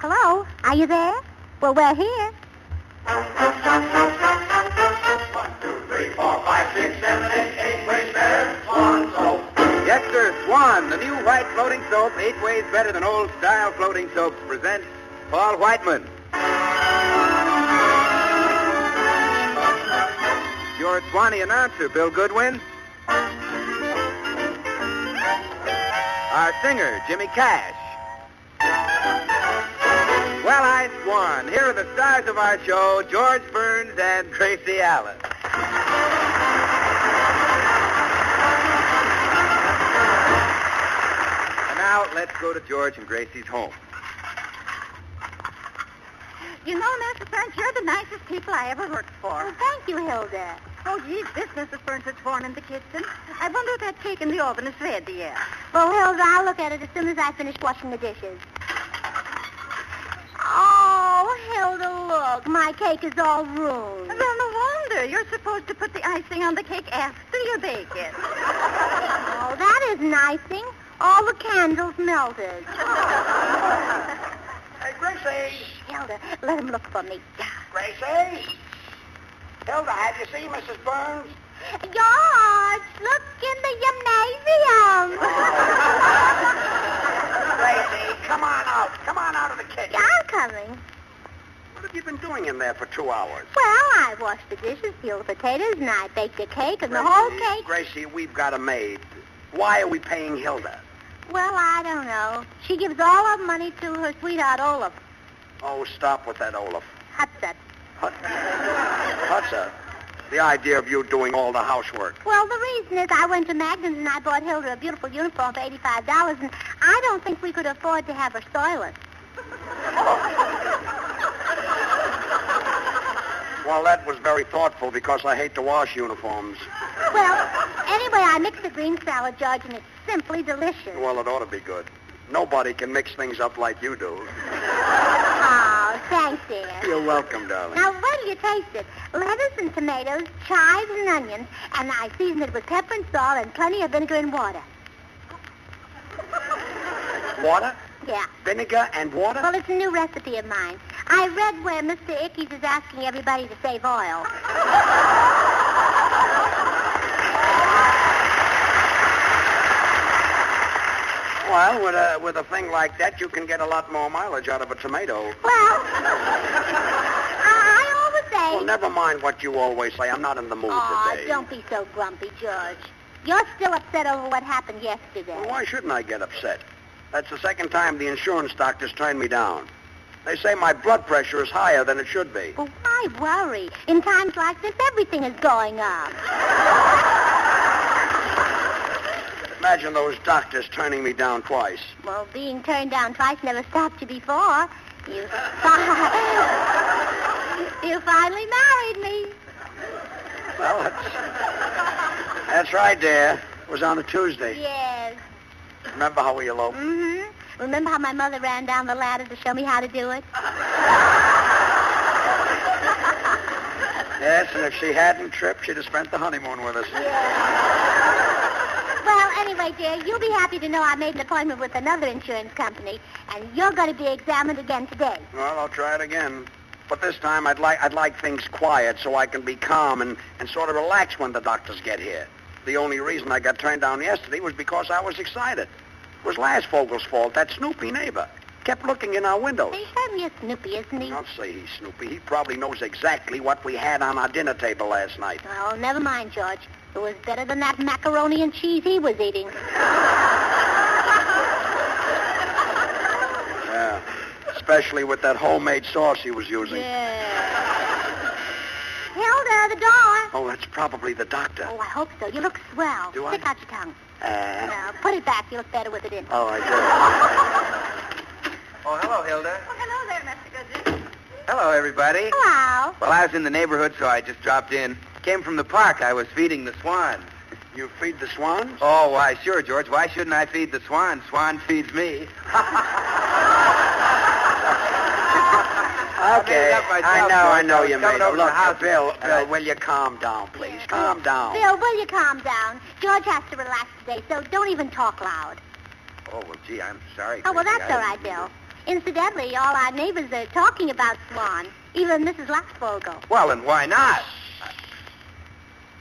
Hello? Are you there? Well, we're here. 1, 2, 3, 4, 5, 6, 7, 8 ways better. Swan soap. Yes, sir, Swan, the new white floating soap, 8 ways better than old-style floating soaps, presents Paul Whiteman. Your Swanee announcer, Bill Goodwin. Our singer, Jimmy Cash. Well, I Swan. Here are the stars of our show, George Burns and Gracie Allen. And now, let's go to George and Gracie's home. You know, Mrs. Burns, you're the nicest people I ever worked for. Well, thank you, Hilda. Oh, geez, this Mrs. Burns is born in the kitchen. I wonder if that cake in the oven is ready yet. Well, Hilda, I'll look at it as soon as I finish washing the dishes. Oh, Hilda, look. My cake is all ruined. Well, no wonder. You're supposed to put the icing on the cake after you bake it. Oh, that isn't icing. All the candles melted. Hey, Gracie. Hilda, let him look for me. Gracie? Hilda, have you seen Mrs. Burns? George, look in the gymnasium. Gracie, come on out. Come on out of the kitchen. I'm coming. What have you been doing in there for 2 hours? Well, I washed the dishes, peeled the potatoes, and I baked a cake, and the whole cake... Gracie, we've got a maid. Why are we paying Hilda? Well, I don't know. She gives all her money to her sweetheart, Olaf. Oh, stop with that, Olaf. Hudson. Hudson? The idea of you doing all the housework. Well, the reason is I went to Magnum's and I bought Hilda a beautiful uniform for $85, and I don't think we could afford to have her soil it. Well, that was very thoughtful because I hate to wash uniforms. Well, anyway, I mixed the green salad, George, and it's simply delicious. Well, it ought to be good. Nobody can mix things up like you do. Oh, thanks, dear. You're welcome, darling. Now, wait till you taste it. Lettuce and tomatoes, chives and onions, and I seasoned it with pepper and salt and plenty of vinegar and water. Water? Yeah. Vinegar and water? Well, it's a new recipe of mine. I read where Mr. Ickes is asking everybody to save oil. Well, with a thing like that, you can get a lot more mileage out of a tomato. Well, I always say... Well, never mind what you always say. I'm not in the mood today. Don't be so grumpy, George. You're still upset over what happened yesterday. Well, why shouldn't I get upset? That's the second time the insurance doctors turned me down. They say my blood pressure is higher than it should be. Well, why worry? In times like this, everything is going up. Imagine those doctors turning me down twice. Well, being turned down twice never stopped you before. You finally married me. Well, that's right, dear. It was on a Tuesday. Yes. Remember how we eloped? Mm-hmm. Remember how my mother ran down the ladder to show me how to do it? Yes, and if she hadn't tripped, she'd have spent the honeymoon with us. Well, anyway, dear, you'll be happy to know I made an appointment with another insurance company, and you're going to be examined again today. Well, I'll try it again. But this time I'd like things quiet so I can be calm and sort of relax when the doctors get here. The only reason I got turned down yesterday was because I was excited. It was Lasvogel's fault, that Snoopy neighbor. Kept looking in our windows. He's certainly a Snoopy, isn't he? Don't say he's Snoopy. He probably knows exactly what we had on our dinner table last night. Oh, never mind, George. It was better than that macaroni and cheese he was eating. Yeah, especially with that homemade sauce he was using. Yeah. Hilda, the door. Oh, that's probably the doctor. Oh, I hope so. You look swell. Do I? Stick out your tongue. No, No, put it back. You look better with it in. Oh, I do. Oh, hello, Hilda. Oh, hello there, Mr. Goodwin. Hello, everybody. Hello. Well, I was in the neighborhood, so I just dropped in. Came from the park. I was feeding the swans. You feed the swans? Oh, why, sure, George. Why shouldn't I feed the swan? Swan feeds me. Okay, I know you made it. over to the Look, house. Bill, will you calm down, please? Calm down. Bill, will you calm down? George has to relax today, so don't even talk loud. Oh, well, gee, I'm sorry. Oh, well, Gracie. that's all right, Bill. Incidentally, all our neighbors are talking about Swan. Even Mrs. Luxvogel. Well, then why not?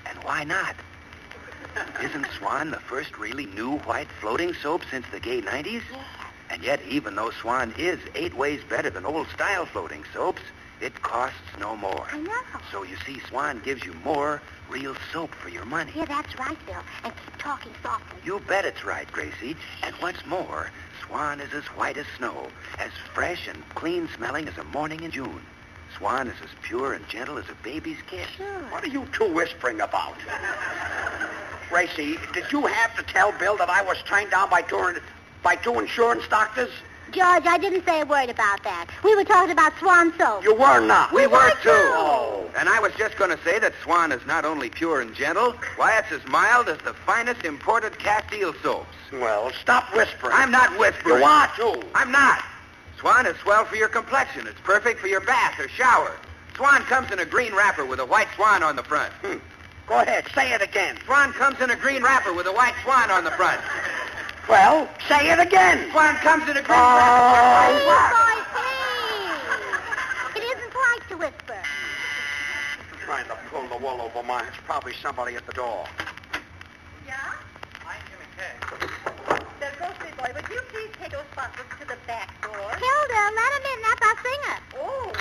And why not? Isn't Swan the first really new white floating soap since the gay 90s? Yeah. And yet, even though Swan is 8 ways better than old-style floating soaps, it costs no more. I know. So you see, Swan gives you more real soap for your money. Yeah, that's right, Bill. And keep talking softly. You bet it's right, Gracie. And what's more, Swan is as white as snow, as fresh and clean-smelling as a morning in June. Swan is as pure and gentle as a baby's kiss. Sure. What are you two whispering about? Gracie, did you have to tell Bill that I was turned down by two insurance doctors? George, I didn't say a word about that. We were talking about Swan soap. You were not. We were, too. Oh. And I was just going to say that Swan is not only pure and gentle, why, it's as mild as the finest imported Castile soaps. Well, stop whispering. I'm not whispering. You are, too. I'm not. Swan is swell for your complexion. It's perfect for your bath or shower. Swan comes in a green wrapper with a white swan on the front. Go ahead, say it again. Swan comes in a green wrapper with a white swan on the front. Well, say it again. Swan comes in a green wrapper. Please, boys, please. It isn't polite to whisper. Trying to pull the wool over my... It's probably somebody at the door. Yeah? I'm Jimmy Kay. The grocery boy, would you please take those bottles to the back door? Hilda, let him in. That's our singer. Oh.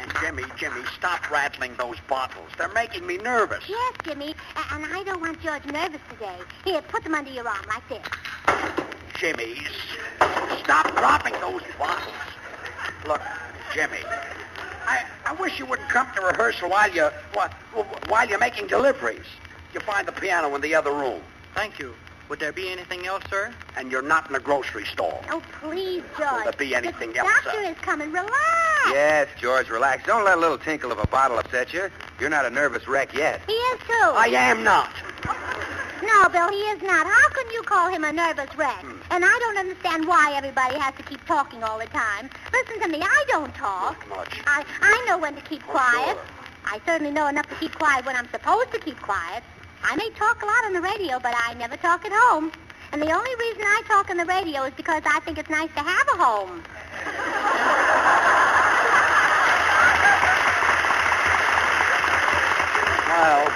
And Jimmy, stop rattling those bottles. They're making me nervous. Yes, Jimmy. And I don't want George nervous today. Here, put them under your arm like this. Jimmy, stop dropping those bottles. Look, Jimmy, I wish you wouldn't come to rehearsal while you're making deliveries. You find the piano in the other room. Thank you. Would there be anything else, sir? And you're not in a grocery store. Oh, please, George. Will there be anything the else, doctor sir? is coming. Relax. Yes, George, relax. Don't let a little tinkle of a bottle upset you. You're not a nervous wreck yet. He is, too. I am not. No, Bill, he is not. How can you call him a nervous wreck? And I don't understand why everybody has to keep talking all the time. Listen to me. I don't talk. Not much. I know when to keep quiet. sure. I certainly know enough to keep quiet when I'm supposed to keep quiet. I may talk a lot on the radio, but I never talk at home. And the only reason I talk on the radio is because I think it's nice to have a home. Well,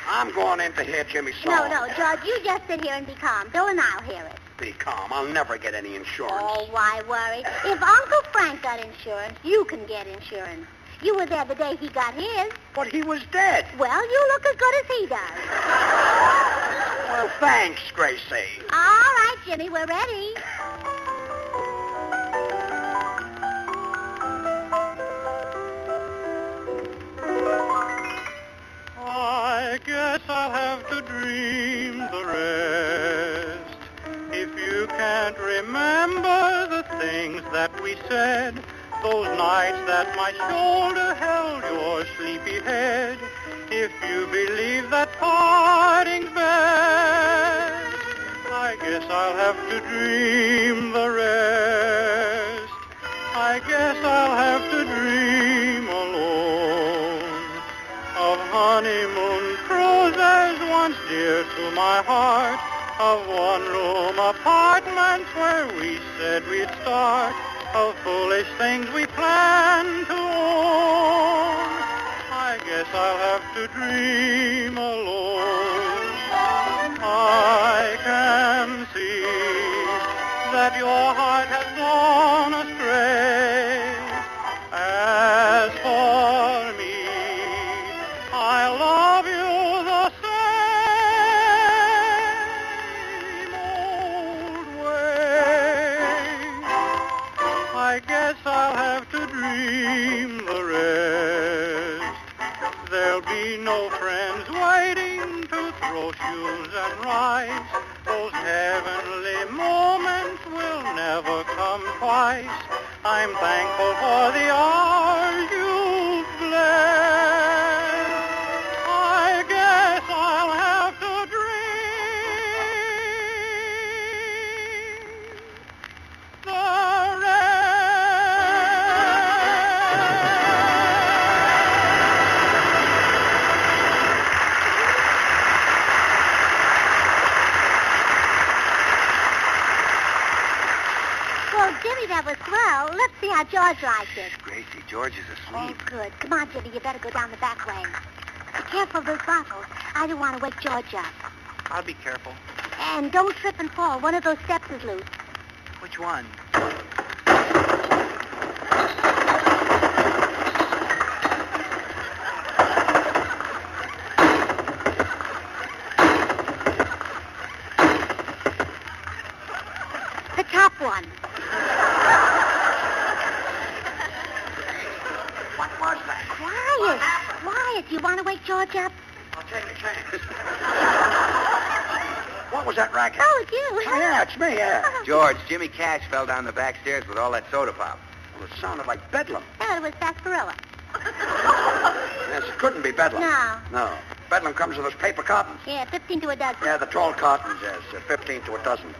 I'm going in to hear Jimmy's song. No, George, you just sit here and be calm. Bill and I'll hear it. Be calm. I'll never get any insurance. Oh, why worry? If Uncle Frank got insurance, you can get insurance. You were there the day he got his. But he was dead. Well, you look as good as he does. Well, thanks, Gracie. All right, Jimmy, we're ready. I guess I'll have to dream the rest. If you can't remember the things that we said, those nights that my shoulder held your sleepy head, if you believe that parting's best, I guess I'll have to dream the rest. I guess I'll have to dream alone of honeymoon cruises once dear to my heart, of one-room apartments where we said we'd start, of foolish things we planned to own. I guess I'll have to dream alone. I can see that your heart has gone astray. As for me, I love you the same old way. I guess I'll have to dream the rest. There'll be no friends waiting to throw shoes and rice. Those heavenly moments will never come twice. I'm thankful for the hours you've blessed. I guess I'll have to dream the Well, Jimmy, that was swell. let's see how George likes it. Gracie, George is Oh, asleep. good. Come on, Jimmy, you better go down the back lane. Be careful of those bottles. I don't want to wake George up. I'll be careful. And don't trip and fall. One of those steps is loose. Which one? The top one. What was that? Quiet. Quiet. Do you want to wake George up? I'll take a chance. What was that racket? Oh, it's you. Oh, yeah, it's me, yeah. George, Jimmy Cash fell down the back stairs with all that soda pop. Well, it sounded like bedlam. No, it was sarsaparilla. Yes, it couldn't be bedlam. No. No. Bedlam comes with those paper cartons. Yeah, 15 to a dozen. Yeah, the tall cartons, yes. 15 to a dozen.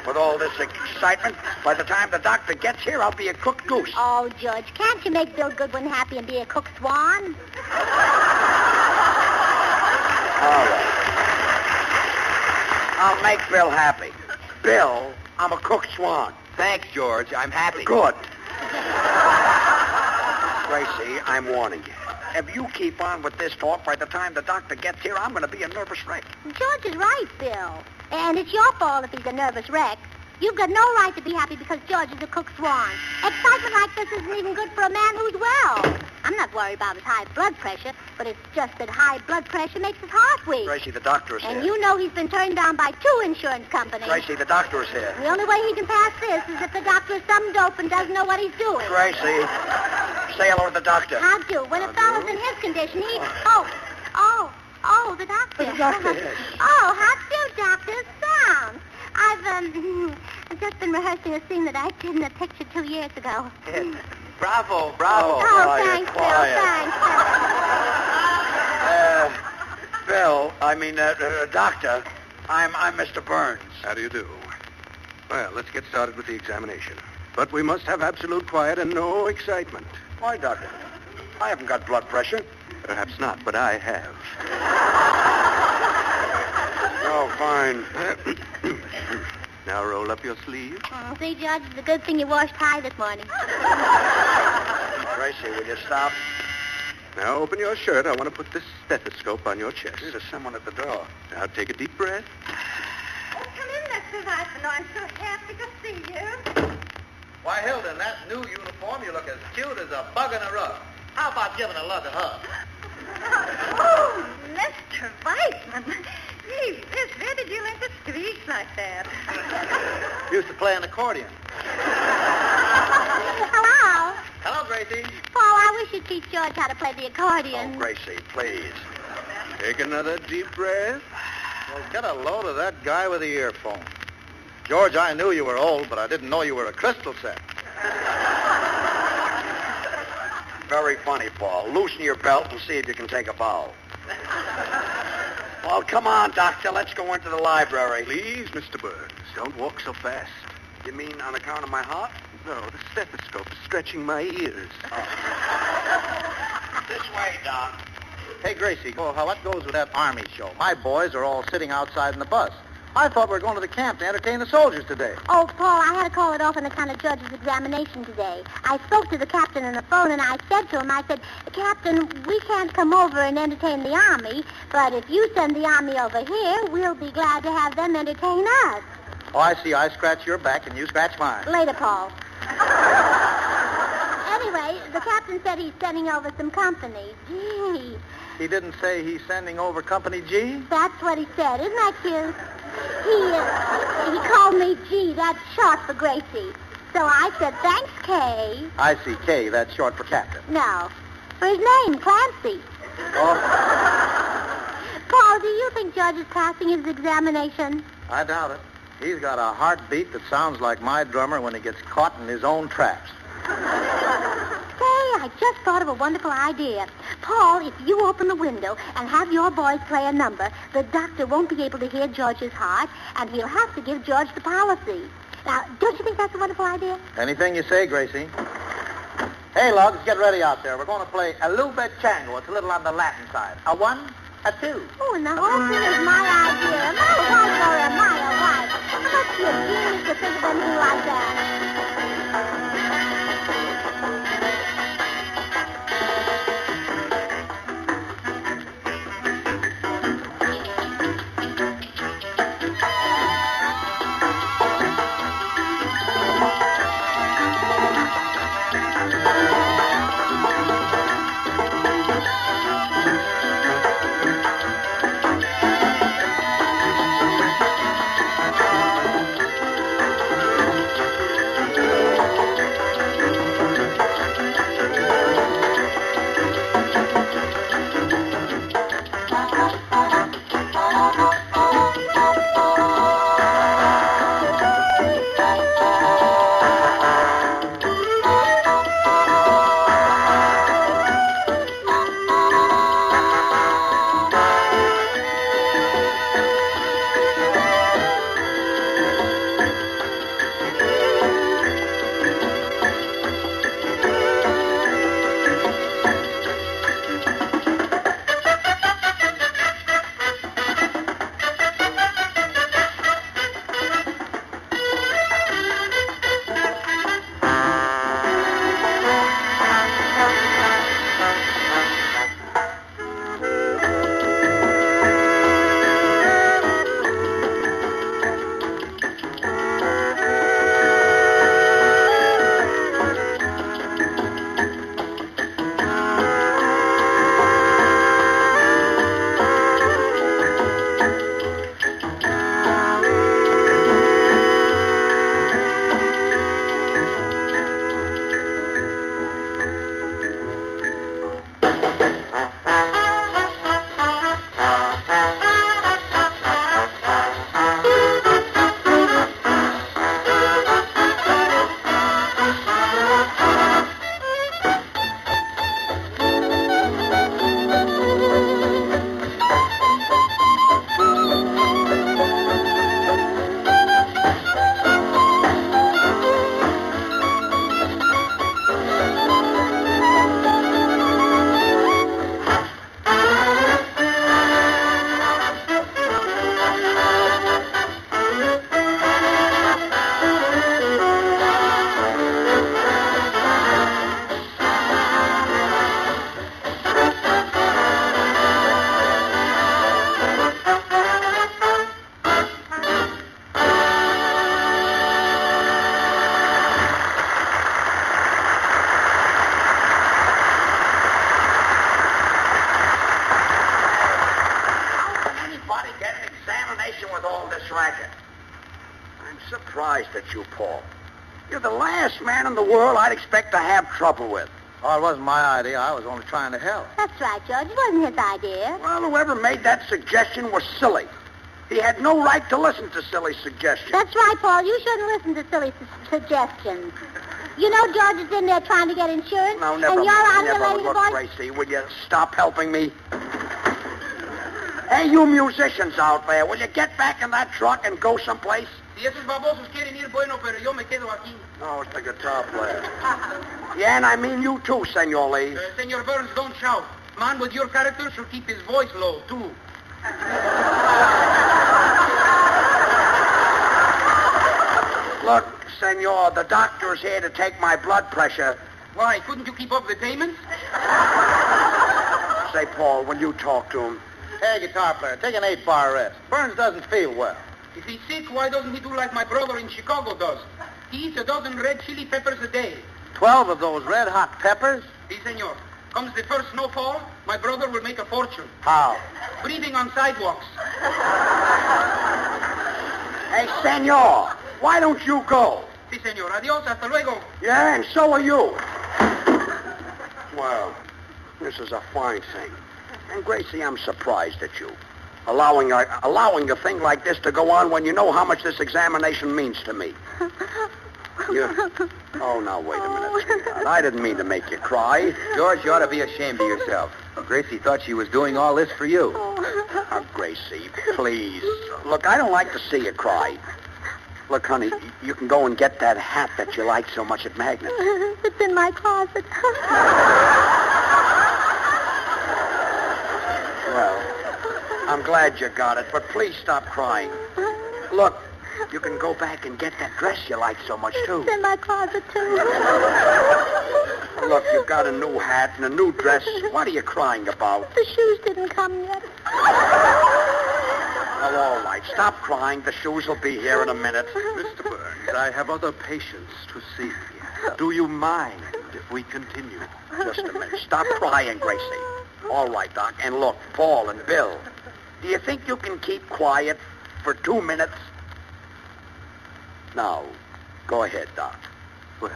With all this excitement, by the time the doctor gets here, I'll be a cooked goose. Oh, George, can't you make Bill Goodwin happy and be a cooked swan? All right. I'll make Bill happy. Bill, I'm a cooked swan. Thanks, George. I'm happy. Good. Gracie, I'm warning you. If you keep on with this talk, by the time the doctor gets here, I'm going to be a nervous wreck. George is right, Bill. And it's your fault if he's a nervous wreck. You've got no right to be happy because George is a cooked swan. Excitement like this isn't even good for a man who's well. I'm not worried about his high blood pressure, but it's just that high blood pressure makes his heart weak. Gracie, the doctor is here. And you know he's been turned down by 2 insurance companies. Gracie, the doctor is here. The only way he can pass this is if the doctor is some dope and doesn't know what he's doing. Gracie, say hello to the doctor. How do? When a fellow's in his condition, he... Oh, the doctor. The doctor, yes. Oh, how do, Doctor? Sound. I've just been rehearsing a scene that I did in a picture 2 years ago. Bravo. Oh, quiet, thanks, quiet. Bill. Thanks. Doctor, I'm Mr. Burns. How do you do? Well, let's get started with the examination. But we must have absolute quiet and no excitement. Why, doctor? I haven't got blood pressure. Perhaps not, but I have. Oh, fine. Now roll up your sleeve. Oh, see, Judge, it's a good thing you washed high this morning. Gracie, will you stop? Now open your shirt. I want to put this stethoscope on your chest. There's someone at the door. Now take a deep breath. Oh, come in, Mr. Weissman. I'm so happy to see you. Why, Hilda, in that new uniform, you look as cute as a bug in a rug. How about giving a lug a hug? Oh, Mr. Weissman. Gee, Liz, where did you learn to squeak like that? Used to play an accordion. Hello. Hello, Gracie. Paul, I wish you'd teach George how to play the accordion. Oh, Gracie, please. Take another deep breath. Well, get a load of that guy with the earphone. George, I knew you were old, but I didn't know you were a crystal set. Very funny, Paul. Loosen your belt and see if you can take a bow. Well, come on, Doctor. Let's go into the library. Please, Mr. Burns, don't walk so fast. You mean on account of my heart? No, the stethoscope is stretching my ears. This way, Doc. Hey, Gracie, what goes with that Army show? My boys are all sitting outside in the bus. I thought we were going to the camp to entertain the soldiers today. Oh, Paul, I had to call it off on account of George's examination today. I spoke to the captain on the phone, and I said to him, Captain, we can't come over and entertain the Army, but if you send the Army over here, we'll be glad to have them entertain us. Oh, I see. I scratch your back and you scratch mine. Later, Paul. Anyway, the captain said he's sending over some company. Gee, He didn't say he's sending over Company G? that's what he said. Isn't that cute? He called me G. That's short for Gracie. So I said, thanks, Kay. I see. K, that's short for Captain. No, for his name, Clancy. Oh, Paul, do you think George is passing his examination? I doubt it. He's got a heartbeat that sounds like my drummer when he gets caught in his own traps. Say, I just thought of a wonderful idea. Paul, if you open the window and have your boys play a number, the doctor won't be able to hear George's heart, and he'll have to give George the policy. Now, don't you think that's a wonderful idea? Anything you say, Gracie. Hey, Lugs, get ready out there. We're going to play a Lubet Chango. It's a little on the Latin side. A 1, a 2. Oh, and the whole thing is my idea. My wife or my wife. How much you genius to think of anything like that? you, Paul. You're the last man in the world I'd expect to have trouble with. Oh, it wasn't my idea. I was only trying to help. That's right, George. It wasn't his idea. Well, whoever made that suggestion was silly. He had no right to listen to silly suggestions. That's right, Paul. You shouldn't listen to silly suggestions. You know George is in there trying to get insurance. No, never and you're out never here letting the look, boys... Gracie. Will you stop helping me? Hey, you musicians out there, will you get back in that truck and go someplace? Si esos babosos quieren ir, bueno, pero yo me quedo aquí. No, it's the guitar player. Yeah, and I mean you too, Senor Lee. Senor Burns, don't shout. Man with your character should keep his voice low, too. Look, Senor, the doctor's here to take my blood pressure. Why, couldn't you keep up the payments? Say, Paul, will you talk to him? Hey, guitar player, take an 8-bar rest. Burns doesn't feel well. If he's sick, why doesn't he do like my brother in Chicago does? He eats a dozen red chili peppers a day. 12 of those red-hot peppers? Si, senor. Comes the first snowfall, my brother will make a fortune. How? Breathing on sidewalks. Hey, Senor, why don't you go? Si, senor. Adios, hasta luego. Yeah, and so are you. Well, this is a fine thing. And, Gracie, I'm surprised at you. Allowing a thing like this to go on when you know how much this examination means to me. Oh, now, wait a minute, sweetheart. I didn't mean to make you cry. George, you ought to be ashamed of yourself. Gracie thought she was doing all this for you. Oh, Gracie, please. Look, I don't like to see you cry. Look, honey, you can go and get that hat that you like so much at Magnet. It's in my closet. Well, I'm glad you got it, but please stop crying. Look, you can go back and get that dress you like so much, too. It's in my closet, too. Look, you've got a new hat and a new dress. What are you crying about? The shoes didn't come yet. Oh, all right. Stop crying. The shoes will be here in a minute. Mr. Burns, I have other patients to see. Do you mind if we continue? Just a minute. Stop crying, Gracie. All right, Doc. And look, Paul and Bill, do you think you can keep quiet for 2 minutes? Now, go ahead, Doc. Well,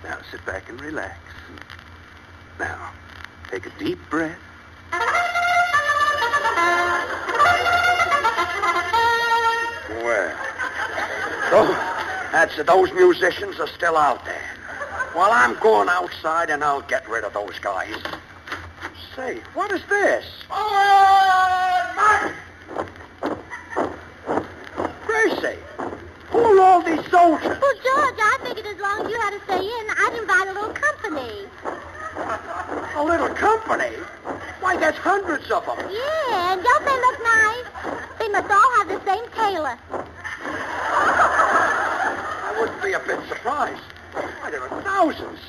now sit back and relax. Now, take a deep breath. Well, those musicians are still out there. Well, I'm going outside and I'll get rid of those guys. Say, what is this? Gracie, who are all these soldiers? Well, George, I figured as long as you had to stay in, I'd invite a little company. A little company? Why, there's hundreds of them. Yeah, and don't they look nice? They must all have the same tailor. I wouldn't be a bit surprised. Why, there are thousands.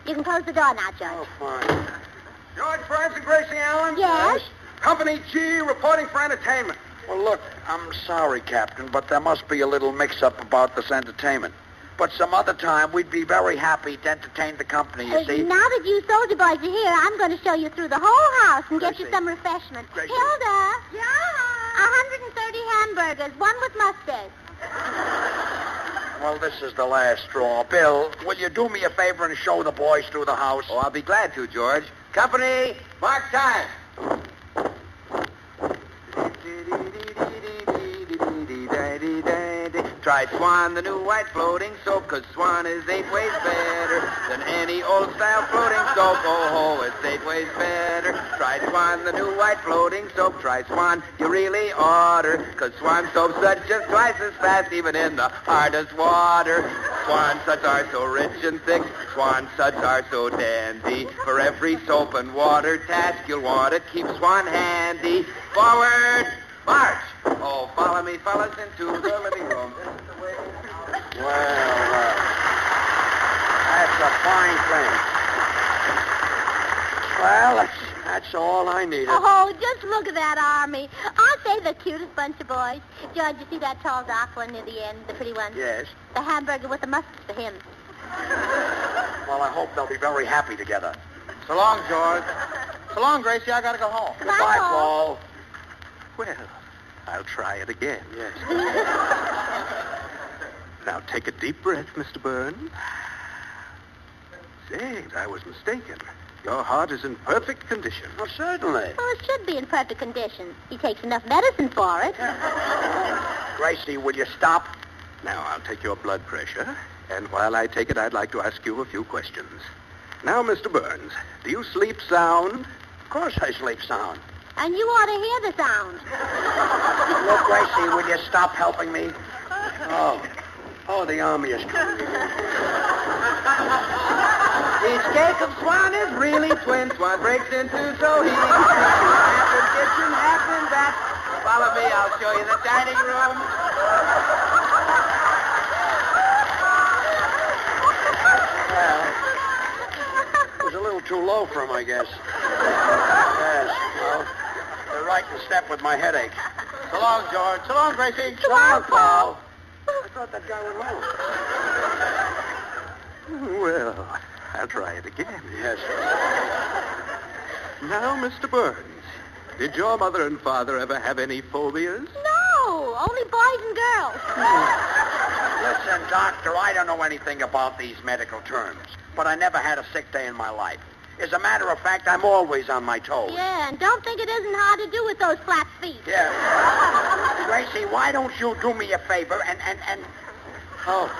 You can close the door now, George. Oh, fine. George Burns and Gracie Allen? Yes? Company G reporting for entertainment. Well, look, I'm sorry, Captain, but there must be a little mix-up about this entertainment. But some other time, we'd be very happy to entertain the company, you see. Now that you soldier boys are here, I'm going to show you through the whole house and get you Gracie. some refreshment. Gracie. Hilda. Yeah? 130 hamburgers, one with mustard. Well, this is the last straw. Bill, will you do me a favor and show the boys through the house? Oh, I'll be glad to, George. Company, mark time. Try Swan, the new white floating soap, 'cause Swan is 8 ways better than any old-style floating soap. Oh, ho, it's 8 ways better. Try Swan, the new white floating soap. Try Swan, you really oughter, 'cause Swan soap suds just twice as fast, even in the hardest water. Swan suds are so rich and thick. Swan suds are so dandy. For every soap and water task, you'll want to keep Swan handy. Forward, march! Oh, follow me, fellas, into the living room. Well, that's a fine thing. Well, that's all I needed. Oh, just look at that army. Aren't they the cutest bunch of boys? George, you see that tall, dark one near the end, the pretty one? Yes. The hamburger with the mustard for him. Well, I hope they'll be very happy together. So long, George. So long, Gracie. I got to go home. Goodbye, Goodbye, Paul. Paul. Well, I'll try it again. Yes. Now take a deep breath, Mr. Burns. Say, I was mistaken. Your heart is in perfect condition. Well, certainly. Well, it should be in perfect condition. He takes enough medicine for it. Gracie, will you stop? Now, I'll take your blood pressure, and while I take it, I'd like to ask you a few questions. Now, Mr. Burns, do you sleep sound? Of course I sleep sound. And you ought to hear the sound. Look, Gracie, will you stop helping me? Oh, the army is coming again. Each cake of Swan is really twin. Swan breaks in two, so he half in kitchen, half in back. Follow me, I'll show you the dining room. Well, it was a little too low for him, I guess. Yes, well, they're right in step with my headache. So long, George. So long, Gracie. So long, Paul. I thought that guy went low. Well, I'll try it again. Yes. Now, Mr. Burns, did your mother and father ever have any phobias? No, only boys and girls. Listen, Doctor, I don't know anything about these medical terms, but I never had a sick day in my life. As a matter of fact, I'm always on my toes. Yeah, and don't think it isn't hard to do with those flat feet. Yeah. Gracie, why don't you do me a favor and... Oh,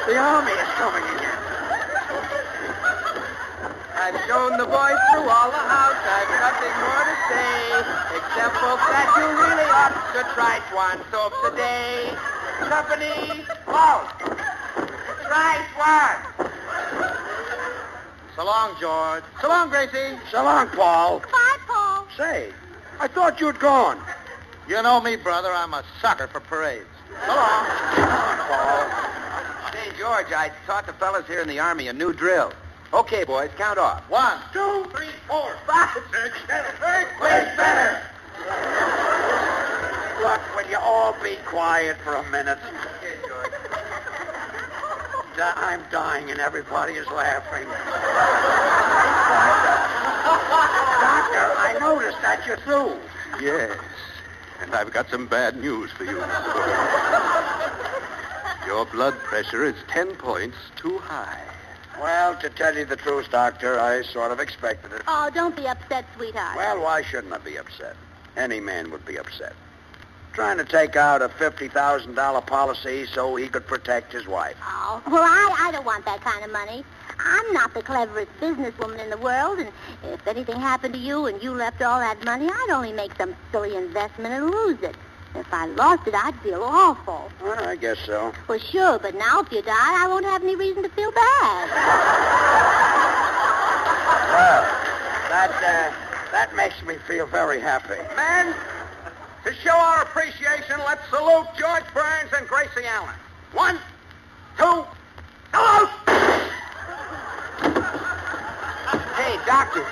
the army is coming again. I've shown the boys through all the house. I've nothing more to say, except folks that you really ought to try Swan soap today. Company, out. Try Swan. So long, George. So long, Gracie. So long, Paul. Bye, Paul. Say, I thought you'd gone. You know me, brother. I'm a sucker for parades. So long. So long, Paul. Say, George, I taught the fellas here in the Army a new drill. Okay, boys, count off. 1, 2, 3, 4, 5, 6, 7, 8. Way better. Look, will you all be quiet for a minute? Okay, George. I'm dying and everybody is laughing. Doctor, I noticed that you're through. Yes, and I've got some bad news for you, Mr. Burns. Your blood pressure is 10 points too high. Well, to tell you the truth, Doctor, I sort of expected it. Oh, don't be upset, sweetheart. Well, why shouldn't I be upset? Any man would be upset. Trying to take out a $50,000 policy so he could protect his wife. Oh, well, I don't want that kind of money. I'm not the cleverest businesswoman in the world, and if anything happened to you and you left all that money, I'd only make some silly investment and lose it. If I lost it, I'd feel awful. Well, I guess so. Well, sure, but now if you die, I won't have any reason to feel bad. Well, that makes me feel very happy. Men, to show our appreciation, let's salute George Burns and Gracie Allen. 1, 2, salute! Hey, Doctor,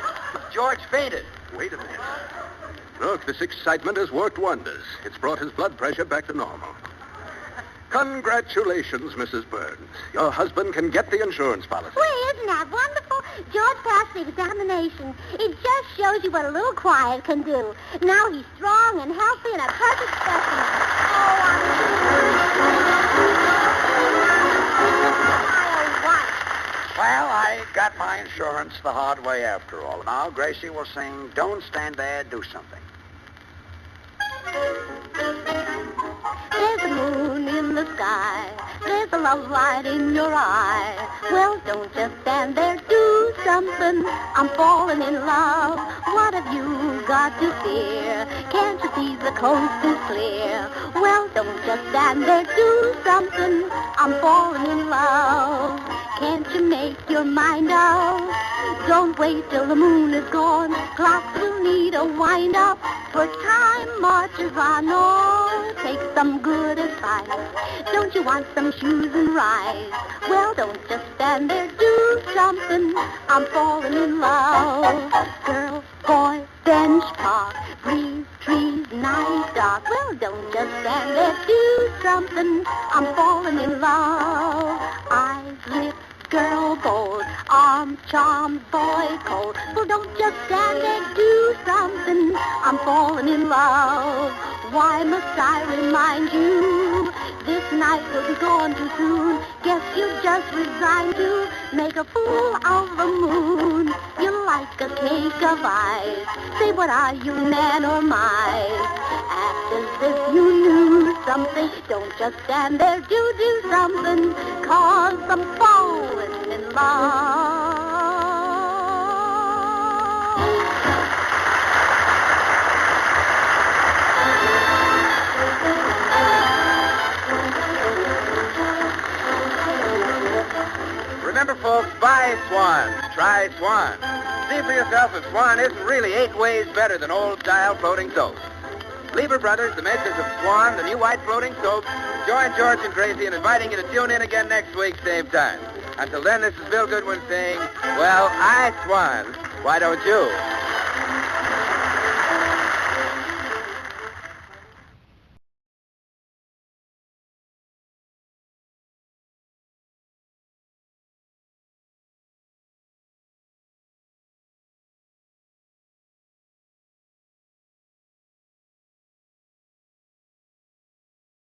George fainted. Wait a minute. Look, this excitement has worked wonders. It's brought his blood pressure back to normal. Congratulations, Mrs. Burns. Your husband can get the insurance policy. Well, isn't that wonderful? George passed the examination. It just shows you what a little quiet can do. Now he's strong and healthy and a perfect specimen. Well, I got my insurance the hard way after all. Now, Gracie will sing Don't Stand There, Do Something. There's a moon in the sky. There's a love light in your eye. Well, don't just stand there, do something. I'm falling in love. What have you got to fear? Can't you see the coast is clear? Well, don't just stand there, do something. I'm falling in love. Can't you make your mind up? Don't wait till the moon is gone. Clocks will need a wind-up. For time marches on. Oh, take some good advice. Don't you want some shoes and rides? Well, don't just stand there, do something. I'm falling in love. Girl, boy, bench, park, breeze, trees, night, dark. Well, don't just stand there, do something. I'm falling in love. Eyes, lips, girl bold, arm, charm, boy cold. Well, don't just stand there, do something. I'm falling in love. why must I remind you? This night will be gone too soon. Guess you just resigned to make a fool of the moon. You're like a cake of ice. Say, what are you, man or mice? Act as if you knew something. Don't just stand there, do something. 'Cause I'm falling in love. Remember, folks, buy Swan. Try Swan. See for yourself if Swan isn't really 8 ways better than old-style floating soap. Lever Brothers, the makers of Swan, the new white floating soap, join George and Gracie in inviting you to tune in again next week, same time. Until then, this is Bill Goodwin saying, well, I Swan. Why don't you?